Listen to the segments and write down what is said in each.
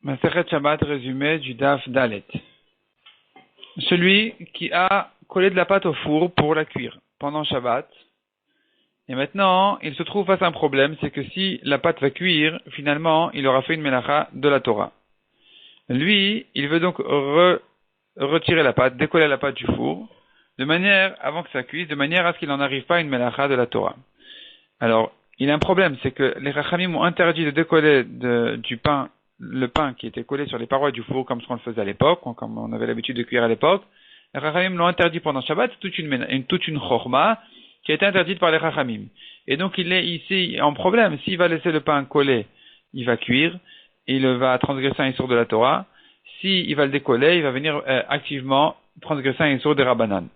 Masechet Shabbat résumé du Daf Dalet. Celui qui a collé de la pâte au four pour la cuire pendant Shabbat. Et maintenant, il se trouve face à un problème, c'est que si la pâte va cuire, finalement, il aura fait une melacha de la Torah. Lui, il veut donc retirer la pâte, décoller la pâte du four, de manière, avant que ça cuise, de manière à ce qu'il n'en arrive pas à une melacha de la Torah. Alors, il y a un problème, c'est que les Rachamim ont interdit de décoller du pain, le pain qui était collé sur les parois du four, comme ce qu'on le faisait à l'époque, comme on avait l'habitude de cuire à l'époque. Les Rachamim l'ont interdit pendant Shabbat, toute une chorma qui a été interdite par les Rachamim. Et donc il est ici en problème. S'il va laisser le pain collé, il va cuire, il va transgresser un issur de la Torah. S'il va le décoller, il va venir activement transgresser un issur des Rabbanan.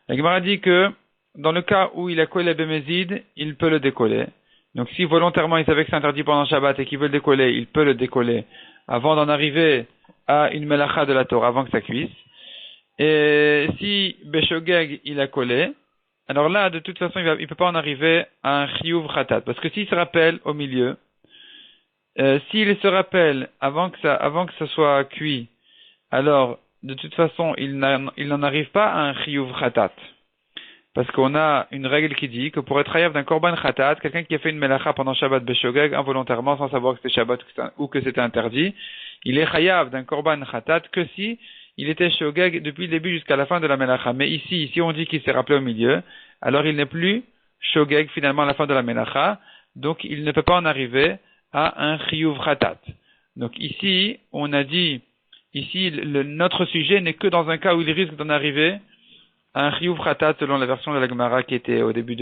La Gemara dit que dans le cas où il a collé Bémézid, il peut le décoller. Donc si volontairement il savait que c'est interdit pendant Shabbat et qu'il veut le décoller, il peut le décoller avant d'en arriver à une melacha de la Torah, avant que ça cuise. Et si Beshogeg il a collé, alors là de toute façon il peut pas en arriver à un chiyuv khatat, parce que s'il se rappelle au milieu, s'il se rappelle avant que ça soit cuit, alors de toute façon il n'en arrive pas à un chiyuv khatat. Parce qu'on a une règle qui dit que pour être chayav d'un korban khatat, quelqu'un qui a fait une melacha pendant Shabbat beshogeg involontairement sans savoir que c'était Shabbat ou que c'était interdit, il est chayav d'un korban khatat que si il était shogeg depuis le début jusqu'à la fin de la melacha. Mais ici on dit qu'il s'est rappelé au milieu, alors il n'est plus shogeg finalement à la fin de la melacha, donc il ne peut pas en arriver à un chiyuv khatat. Donc ici, on a dit, notre sujet n'est que dans un cas où il risque d'en arriver un chiyuv khatat selon la version de la Gemara qui était au début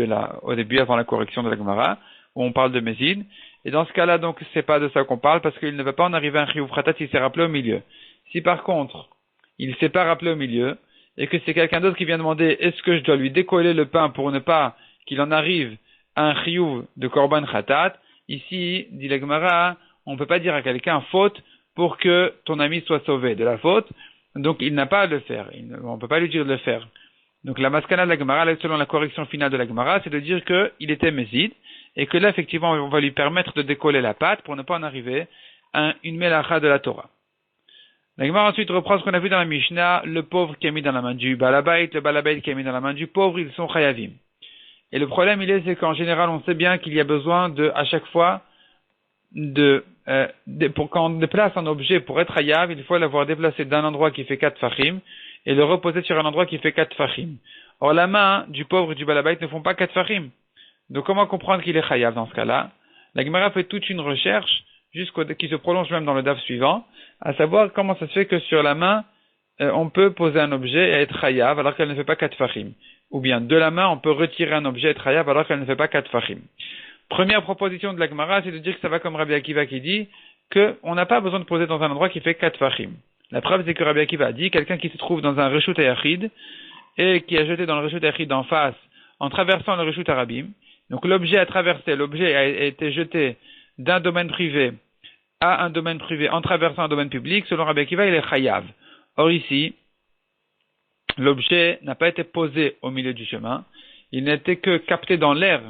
avant la correction de la Gemara, où on parle de Mézid. Et dans ce cas-là, donc, c'est pas de ça qu'on parle, parce qu'il ne va pas en arriver à un chiyuv khatat s'il s'est rappelé au milieu. Si par contre, il s'est pas rappelé au milieu, et que c'est quelqu'un d'autre qui vient demander, est-ce que je dois lui décoller le pain pour ne pas qu'il en arrive à un chiyuv de korban khatat, ici, dit la Gemara, on peut pas dire à quelqu'un faute pour que ton ami soit sauvé de la faute, donc il n'a pas à le faire. On peut pas lui dire de le faire. Donc la maskana de la Gemara, selon la correction finale de la Gemara, c'est de dire qu'il était mézid, et que là, effectivement, on va lui permettre de décoller la pâte pour ne pas en arriver à une melacha de la Torah. La Gemara ensuite reprend ce qu'on a vu dans la Mishnah, le pauvre qui est mis dans la main du balabait, le balabait qui est mis dans la main du pauvre, ils sont chayavim. Et le problème, c'est qu'en général, on sait bien qu'il y a besoin à chaque fois, pour quand on déplace un objet pour être chayav, il faut l'avoir déplacé d'un endroit qui fait 4 fachim, et le reposer sur un endroit qui fait 4 fachim. Or, la main du pauvre et du balabait ne font pas 4 fachim. Donc, comment comprendre qu'il est chayav dans ce cas-là? La Gemara fait toute une recherche, qui se prolonge même dans le daf suivant, à savoir comment ça se fait que sur la main, on peut poser un objet et être chayav alors qu'elle ne fait pas 4 fachim. Ou bien, de la main, on peut retirer un objet et être chayav alors qu'elle ne fait pas 4 fachim. Première proposition de la Gemara, c'est de dire que ça va comme Rabbi Akiva qui dit qu'on n'a pas besoin de poser dans un endroit qui fait 4 fachim. La preuve, c'est que Rabbi Akiva a dit, quelqu'un qui se trouve dans un reshut hayachid, et qui a jeté dans le reshut hayachid en face, en traversant le reshut arabim, donc l'objet a été jeté d'un domaine privé à un domaine privé en traversant un domaine public, selon Rabbi Akiva, il est chayav. Or ici, l'objet n'a pas été posé au milieu du chemin, il n'était que capté dans l'air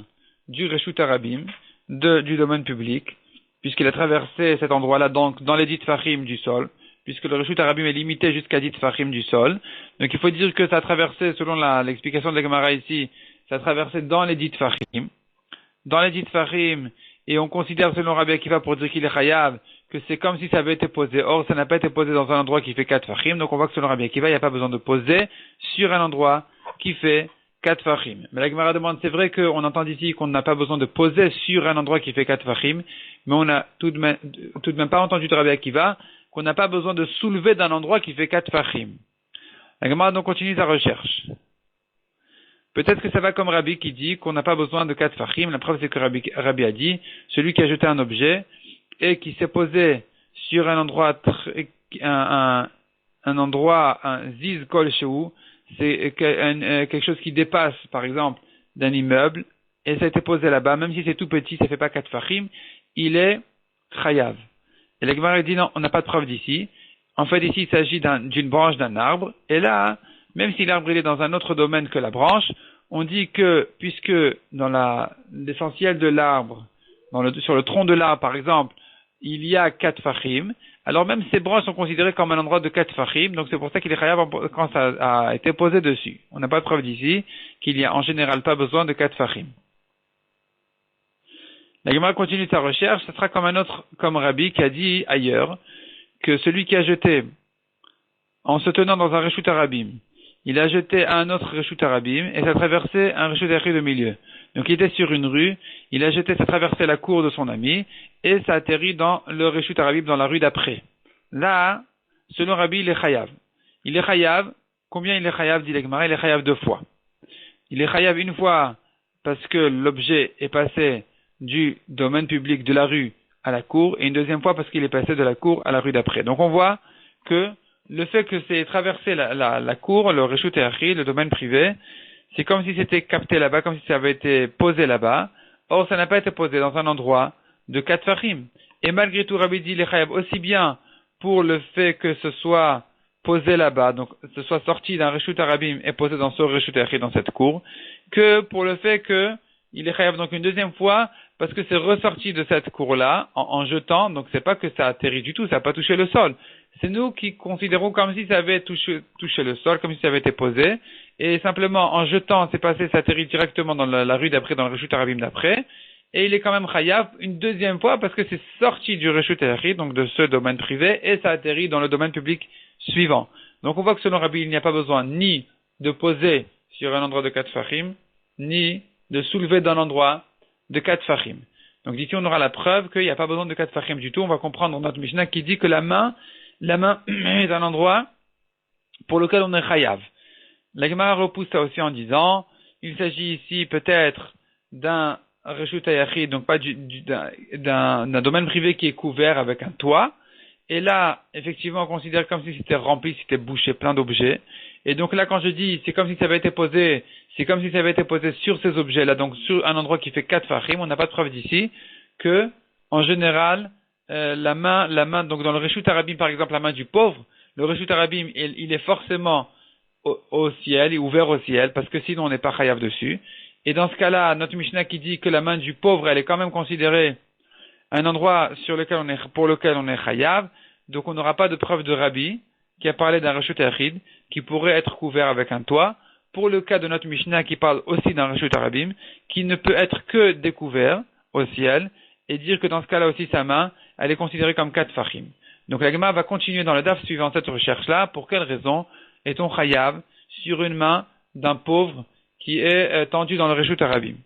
du reshut arabim, du domaine public, puisqu'il a traversé cet endroit-là, donc dans les 10 fachim du sol, puisque le reshut arabim est limité jusqu'à 10 fachim du sol. Donc il faut dire que ça a traversé, selon l'explication de la Gemara ici, ça a traversé dans les 10 fachim. Dans les 10 fachim, et on considère selon Rabbi Akiva pour dire qu'il est chayav, que c'est comme si ça avait été posé. Or, ça n'a pas été posé dans un endroit qui fait 4 fachim, donc on voit que selon Rabbi Akiva, il n'y a pas besoin de poser sur un endroit qui fait 4 fachim. Mais la Gemara demande, c'est vrai qu'on entend ici qu'on n'a pas besoin de poser sur un endroit qui fait 4 fachim, mais on n'a tout de même pas entendu de Rabbi Akiva qu'on n'a pas besoin de soulever d'un endroit qui fait 4 fachim. La Gemara donc continue sa recherche. Peut-être que ça va comme Rabbi qui dit qu'on n'a pas besoin de 4 fachim. La preuve c'est que Rabbi a dit, celui qui a jeté un objet et qui s'est posé sur un endroit, un ziz kol shehu, c'est quelque chose qui dépasse, par exemple, d'un immeuble, et ça a été posé là-bas, même si c'est tout petit, ça fait pas 4 fachim, il est chayav. Et la Gemara dit non, on n'a pas de preuve d'ici. En fait, ici, il s'agit d'une branche d'un arbre. Et là, même si l'arbre il est dans un autre domaine que la branche, on dit que, puisque dans l'essentiel de l'arbre, sur le tronc de l'arbre, par exemple, il y a 4 fachim, alors même ces branches sont considérées comme un endroit de 4 fachim, donc c'est pour ça qu'il est chayav quand ça a été posé dessus. On n'a pas de preuve d'ici qu'il y a en général pas besoin de 4 fachim. La Gemara continue sa recherche, ce sera comme Rabbi qui a dit ailleurs que celui qui a jeté, en se tenant dans un Reshut Arabim, il a jeté à un autre Reshut Arabim et ça traversait un Reshut Arabim de milieu. Donc il était sur une rue, il a jeté, ça traversait la cour de son ami et ça atterrit dans le Reshut Arabim, dans la rue d'après. Là, selon Rabbi, il est chayav. Il est chayav, combien il est chayav, dit la Gemara, il est chayav 2 fois. Il est chayav une fois parce que l'objet est passé du domaine public de la rue à la cour et une deuxième fois parce qu'il est passé de la cour à la rue d'après. Donc on voit que le fait que c'est traversé la cour, le Reshut Echi, le domaine privé, c'est comme si c'était capté là-bas, comme si ça avait été posé là-bas. Or, ça n'a pas été posé dans un endroit de 4 fachim. Et malgré tout, Rabbi dit les chayab aussi bien pour le fait que ce soit posé là-bas, donc ce soit sorti d'un Reshut Arabim et posé dans ce Reshut Echi, dans cette cour, que pour le fait que il est chayav donc une deuxième fois parce que c'est ressorti de cette cour-là en jetant, donc c'est pas que ça a atterri du tout, ça n'a pas touché le sol. C'est nous qui considérons comme si ça avait touché le sol, comme si ça avait été posé, et simplement en jetant, c'est passé, ça atterrit directement dans la rue d'après, dans le Reshut Arabim d'après, et il est quand même chayav une deuxième fois parce que c'est sorti du Reshut Echi, donc de ce domaine privé, et ça atterrit dans le domaine public suivant. Donc on voit que selon Rabbi, il n'y a pas besoin ni de poser sur un endroit de 4 fachim, ni de soulever d'un endroit de 4 fachim. Donc d'ici on aura la preuve qu'il n'y a pas besoin de 4 fachim du tout. On va comprendre notre Mishnah qui dit que la main est un endroit pour lequel on est chayav. La Gemara repousse ça aussi en disant, il s'agit ici peut-être d'un Reshut Hayachid, donc pas d'un domaine privé qui est couvert avec un toit. Et là, effectivement, on considère comme si c'était rempli, si c'était bouché, plein d'objets. Et donc là, quand je dis, c'est comme si ça avait été posé, sur ces objets-là, donc sur un endroit qui fait 4 fachim, on n'a pas de preuve d'ici que, en général, la main, donc dans le Reshut Arabim, par exemple, la main du pauvre, le Reshut Arabim, il est forcément au ciel, il est ouvert au ciel, parce que sinon on n'est pas chayav dessus. Et dans ce cas-là, notre Mishnah qui dit que la main du pauvre, elle est quand même considérée un endroit pour lequel on est chayav, donc on n'aura pas de preuve de Rabbi qui a parlé d'un Reshut Yachid qui pourrait être couvert avec un toit, pour le cas de notre Mishnah qui parle aussi d'un Reshut Arabim, qui ne peut être que découvert au ciel, et dire que dans ce cas-là aussi sa main, elle est considérée comme 4 fachim. Donc la Gemara va continuer dans le daf suivant cette recherche-là, pour quelle raison est-on chayav sur une main d'un pauvre qui est tendu dans le Reshut Arabim.